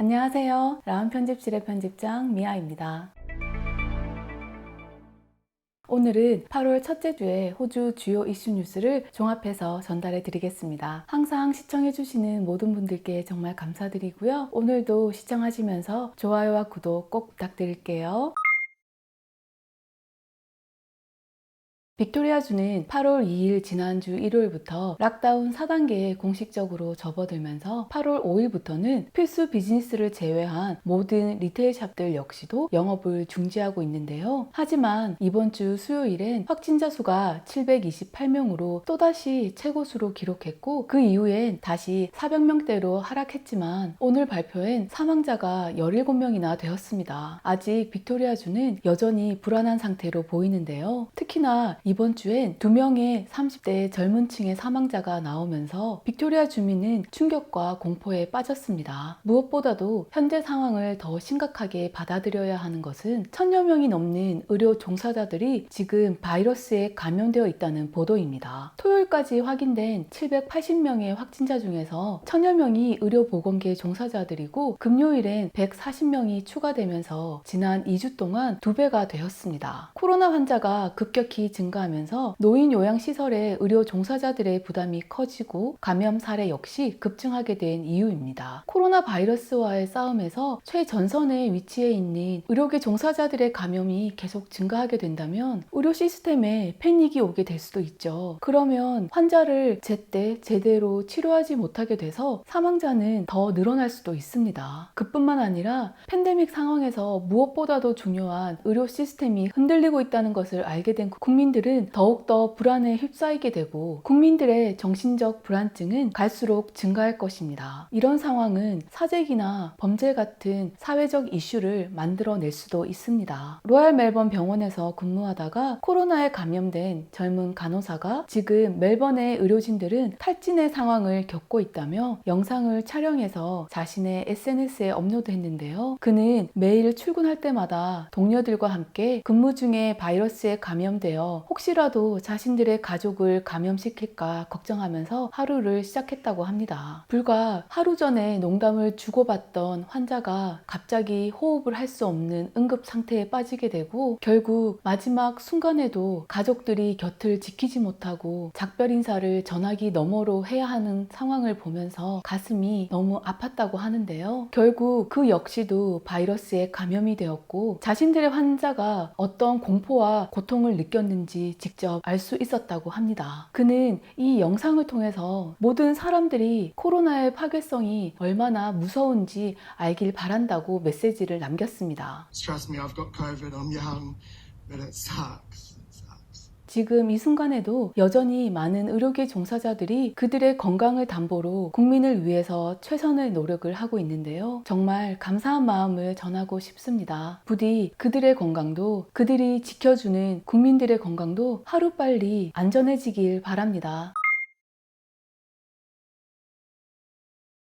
안녕하세요. 라운 편집실의 편집장 미아입니다. 오늘은 8월 첫째 주에 호주 주요 이슈 뉴스를 종합해서 전달해 드리겠습니다. 항상 시청해 주시는 모든 분들께 정말 감사드리고요. 오늘도 시청하시면서 좋아요와 구독 꼭 부탁드릴게요. 빅토리아주는 8월 2일 지난주 일요일부터 락다운 4단계에 공식적으로 접어들면서 8월 5일부터는 필수 비즈니스를 제외한 모든 리테일 샵들 역시도 영업을 중지하고 있는데요. 하지만 이번 주 수요일엔 확진자 수가 728명으로 또다시 최고수로 기록했고 그 이후엔 다시 400명대로 하락했지만 오늘 발표엔 사망자가 17명이나 되었습니다. 아직 빅토리아주는 여전히 불안한 상태로 보이는데요. 특히나 이번 주엔 2명의 30대 젊은 층의 사망자가 나오면서 빅토리아 주민은 충격과 공포에 빠졌습니다. 무엇보다도 현재 상황을 더 심각하게 받아들여야 하는 것은 1000여 명이 넘는 의료 종사자들이 지금 바이러스에 감염되어 있다는 보도입니다. 토요일까지 확인된 780명의 확진자 중에서 1000여 명이 의료보건계 종사자들이고 금요일엔 140명이 추가되면서 지난 2주 동안 2배가 되었습니다. 코로나 환자가 급격히 증가하면서 노인 요양시설의 의료 종사자들의 부담이 커지고 감염 사례 역시 급증하게 된 이유입니다. 코로나 바이러스와의 싸움에서 최전선에 위치해 있는 의료계 종사자들의 감염이 계속 증가하게 된다면 의료 시스템에 패닉이 오게 될 수도 있죠. 그러면 환자를 제때 제대로 치료하지 못하게 돼서 사망자는 더 늘어날 수도 있습니다. 그뿐만 아니라 팬데믹 상황에서 무엇보다도 중요한 의료 시스템이 흔들리고 있다는 것을 알게 된 국민들은 더욱더 불안에 휩싸이게 되고 국민들의 정신적 불안증은 갈수록 증가할 것입니다. 이런 상황은 사재기나 범죄 같은 사회적 이슈를 만들어낼 수도 있습니다. 로얄 멜번 병원에서 근무하다가 코로나에 감염된 젊은 간호사가 지금 멜번의 의료진들은 탈진의 상황을 겪고 있다며 영상을 촬영해서 자신의 SNS에 업로드했는데요. 그는 매일 출근할 때마다 동료들과 함께 근무 중에 바이러스에 감염되어 혹시라도 자신들의 가족을 감염시킬까 걱정하면서 하루를 시작했다고 합니다. 불과 하루 전에 농담을 주고받던 환자가 갑자기 호흡을 할 수 없는 응급 상태에 빠지게 되고 결국 마지막 순간에도 가족들이 곁을 지키지 못하고 작별 인사를 전화기 너머로 해야 하는 상황을 보면서 가슴이 너무 아팠다고 하는데요. 결국 그 역시도 바이러스에 감염이 되었고 자신들의 환자가 어떤 공포와 고통을 느꼈는지 직접 알 수 있었다고 합니다. 그는 이 영상을 통해서 모든 사람들이 코로나의 파괴성이 얼마나 무서운지 알길 바란다고 메시지를 남겼습니다. Trust me, I've got COVID. I'm young, but it sucks. It sucks. 지금 이 순간에도 여전히 많은 의료계 종사자들이 그들의 건강을 담보로 국민을 위해서 최선의 노력을 하고 있는데요. 정말 감사한 마음을 전하고 싶습니다. 부디 그들의 건강도 그들이 지켜주는 국민들의 건강도 하루빨리 안전해지길 바랍니다.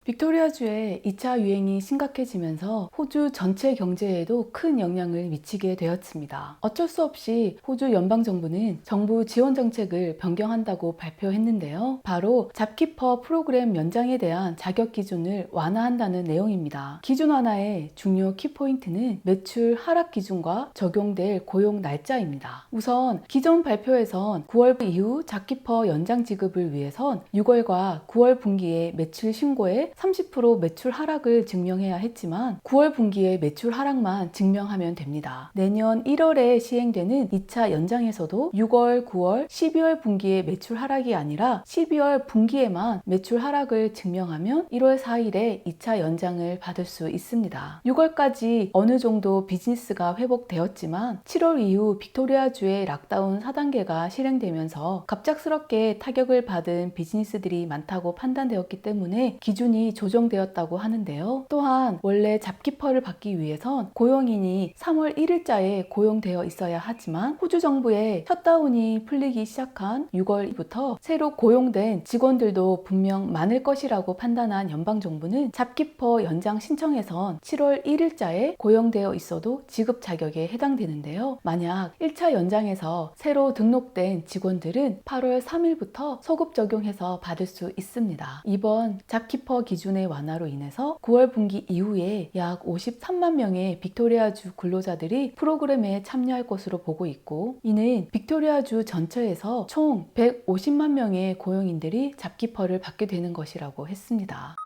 빅토리아주의 2차 유행이 심각해지면서 호주 전체 경제에도 큰 영향을 미치게 되었습니다. 어쩔 수 없이 호주 연방정부는 정부 지원 정책을 변경한다고 발표했는데요. 바로 잡키퍼 프로그램 연장에 대한 자격 기준을 완화한다는 내용입니다. 기준 완화의 중요 키포인트는 매출 하락 기준과 적용될 고용 날짜입니다. 우선 기존 발표에선 9월 이후 잡키퍼 연장 지급을 위해선 6월과 9월 분기에 매출 신고에 30% 매출 하락을 증명해야 했지만 9월 분기에 매출 하락만 증명하면 됩니다. 내년 1월에 시행되는 2차 연장에서도 6월, 9월, 12월 분기의 매출 하락이 아니라 12월 분기에만 매출 하락을 증명하면 1월 4일에 2차 연장을 받을 수 있습니다. 6월까지 어느 정도 비즈니스가 회복되었지만 7월 이후 빅토리아주의 락다운 4단계가 실행되면서 갑작스럽게 타격을 받은 비즈니스들이 많다고 판단되었기 때문에 기준이 조정되었다고 하는데요. 또한 원래 잡키퍼를 받기 위해선 고용인이 3월 1일자에 고용되어 있어야 하지만 호주 정부의 셧다운이 풀리기 시작한 6월부터 새로 고용된 직원들도 분명 많을 것이라고 판단한 연방정부는 잡키퍼 연장 신청에선 7월 1일자에 고용되어 있어도 지급 자격에 해당되는데요. 만약 1차 연장에서 새로 등록된 직원들은 8월 3일부터 소급 적용해서 받을 수 있습니다. 이번 잡키퍼 기준 기준의 완화로 인해서 9월 분기 이후에 약 53만 명의 빅토리아주 근로자들이 프로그램에 참여할 것으로 보고 있고, 이는 빅토리아주 전체에서 총 150만 명의 고용인들이 잡키퍼를 받게 되는 것이라고 했습니다.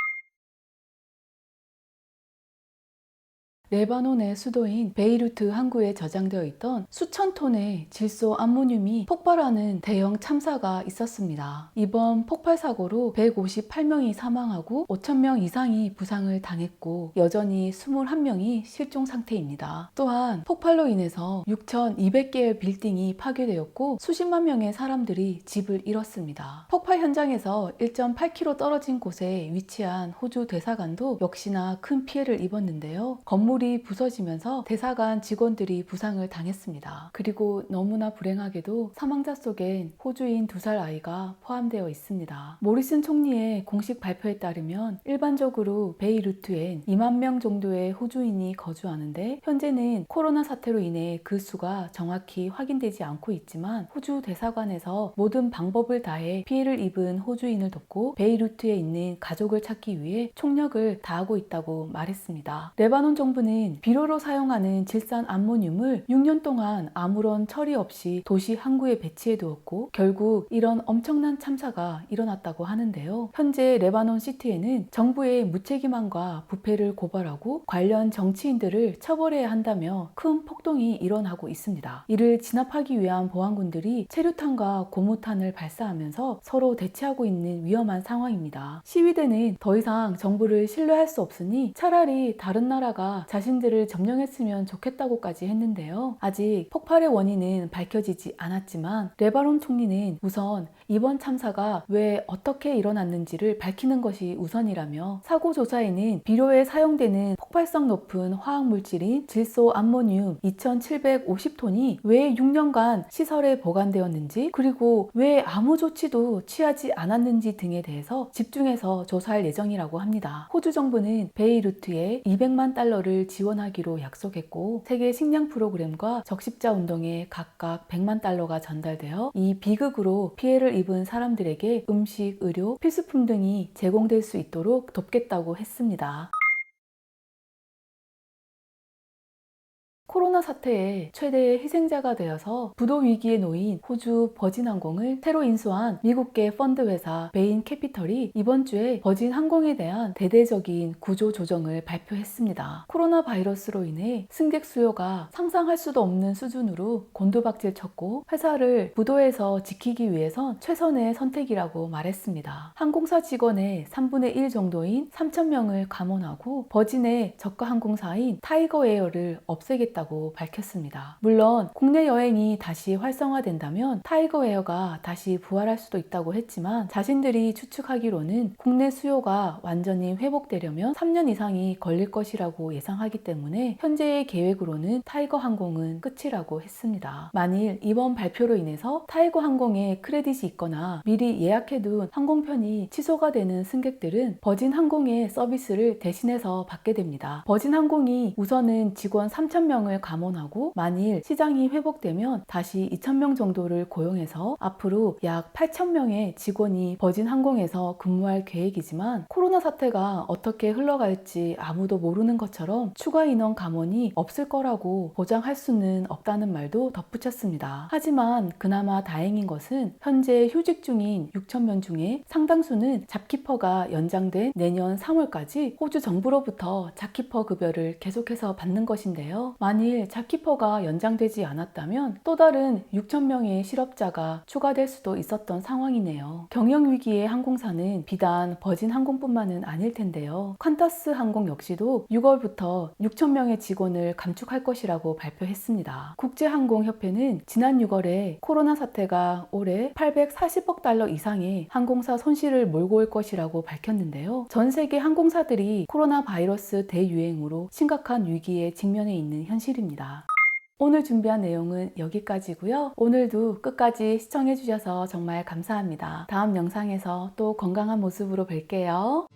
레바논의 수도인 베이루트 항구에 저장되어 있던 수천 톤의 질소 암모늄이 폭발하는 대형 참사가 있었습니다. 이번 폭발 사고로 158명이 사망하고 5,000명 이상이 부상을 당했고, 여전히 21명이 실종 상태입니다. 또한 폭발로 인해서 6,200개의 빌딩이 파괴되었고 수십만 명의 사람들이 집을 잃었습니다. 폭발 현장에서 1.8km 떨어진 곳에 위치한 호주 대사관도 역시나 큰 피해를 입었는데요. 건물이 부서지면서 대사관 직원들이 부상을 당했습니다. 그리고 너무나 불행하게도 사망자 속엔 호주인 2살 아이가 포함되어 있습니다. 모리슨 총리의 공식 발표에 따르면 일반적으로 베이루트엔 2만 명 정도의 호주인이 거주하는데, 현재는 코로나 사태로 인해 그 수가 정확히 확인되지 않고 있지만 호주 대사관에서 모든 방법을 다해 피해를 입은 호주인을 돕고 베이루트에 있는 가족을 찾기 위해 총력을 다하고 있다고 말했습니다. 레바논 정부는 비료로 사용하는 질산 암모늄을 6년 동안 아무런 처리 없이 도시 항구에 배치해 두었고, 결국 이런 엄청난 참사가 일어났다고 하는데요. 현재 레바논 시티에는 정부의 무책임함과 부패를 고발하고 관련 정치인들을 처벌해야 한다며 큰 폭동이 일어나고 있습니다. 이를 진압하기 위한 보안군들이 체류탄과 고무탄을 발사하면서 서로 대치하고 있는 위험한 상황입니다. 시위대는 더 이상 정부를 신뢰할 수 없으니 차라리 다른 나라가 자신들을 점령했으면 좋겠다고까지 했는데요. 아직 폭발의 원인은 밝혀지지 않았지만 레바논 총리는 우선 이번 참사가 왜 어떻게 일어났는지를 밝히는 것이 우선이라며, 사고 조사에는 비료에 사용되는 폭발성 높은 화학물질인 질소 암모늄 2,750톤이 왜 6년간 시설에 보관되었는지, 그리고 왜 아무 조치도 취하지 않았는지 등에 대해서 집중해서 조사할 예정이라고 합니다. 호주 정부는 베이루트에 200만 달러를 지원하기로 약속했고, 세계 식량 프로그램과 적십자 운동에 각각 100만 달러가 전달되어 이 비극으로 피해를 입은 사람들에게 음식, 의료, 필수품 등이 제공될 수 있도록 돕겠다고 했습니다. 코로나 사태의 최대의 희생자가 되어서 부도 위기에 놓인 호주 버진항공을 새로 인수한 미국계 펀드 회사 베인 캐피털이 이번 주에 버진항공에 대한 대대적인 구조 조정을 발표했습니다. 코로나 바이러스로 인해 승객 수요가 상상할 수도 없는 수준으로 곤두박질 쳤고, 회사를 부도에서 지키기 위해선 최선의 선택이라고 말했습니다. 항공사 직원의 3분의 1 정도인 3,000명을 감원하고 버진의 저가 항공사인 타이거에어를 없애겠다고 밝혔습니다. 물론 국내 여행이 다시 활성화된다면 타이거에어가 다시 부활할 수도 있다고 했지만, 자신들이 추측하기로는 국내 수요가 완전히 회복되려면 3년 이상이 걸릴 것이라고 예상하기 때문에 현재의 계획으로는 타이거 항공은 끝이라고 했습니다. 만일 이번 발표로 인해서 타이거 항공에 크레딧이 있거나 미리 예약해둔 항공편이 취소가 되는 승객들은 버진 항공의 서비스를 대신해서 받게 됩니다. 버진 항공이 우선은 직원 3,000명을 감원하고, 만일 시장이 회복되면 다시 2,000명 정도를 고용해서 앞으로 약 8,000명의 직원이 버진 항공에서 근무할 계획이지만, 코로나 사태가 어떻게 흘러갈지 아무도 모르는 것처럼 추가 인원 감원이 없을 거라고 보장할 수는 없다는 말도 덧붙였습니다. 하지만 그나마 다행인 것은 현재 휴직 중인 6,000명 중에 상당수는 잡키퍼가 연장된 내년 3월까지 호주 정부로부터 잡키퍼 급여를 계속해서 받는 것인데요. 만일 잡키퍼가 연장되지 않았다면 또 다른 6,000명의 실업자가 추가될 수도 있었던 상황이네요. 경영위기의 항공사는 비단 버진 항공뿐만은 아닐 텐데요. 퀀타스 항공 역시도 6월부터 6,000명의 직원을 감축할 것이라고 발표했습니다. 국제항공협회는 지난 6월에 코로나 사태가 올해 840억 달러 이상의 항공사 손실을 몰고 올 것이라고 밝혔는데요. 전 세계 항공사들이 코로나 바이러스 대유행으로 심각한 위기에 직면해 있는 현실입니다. 오늘 준비한 내용은 여기까지고요. 오늘도 끝까지 시청해주셔서 정말 감사합니다. 다음 영상에서 또 건강한 모습으로 뵐게요.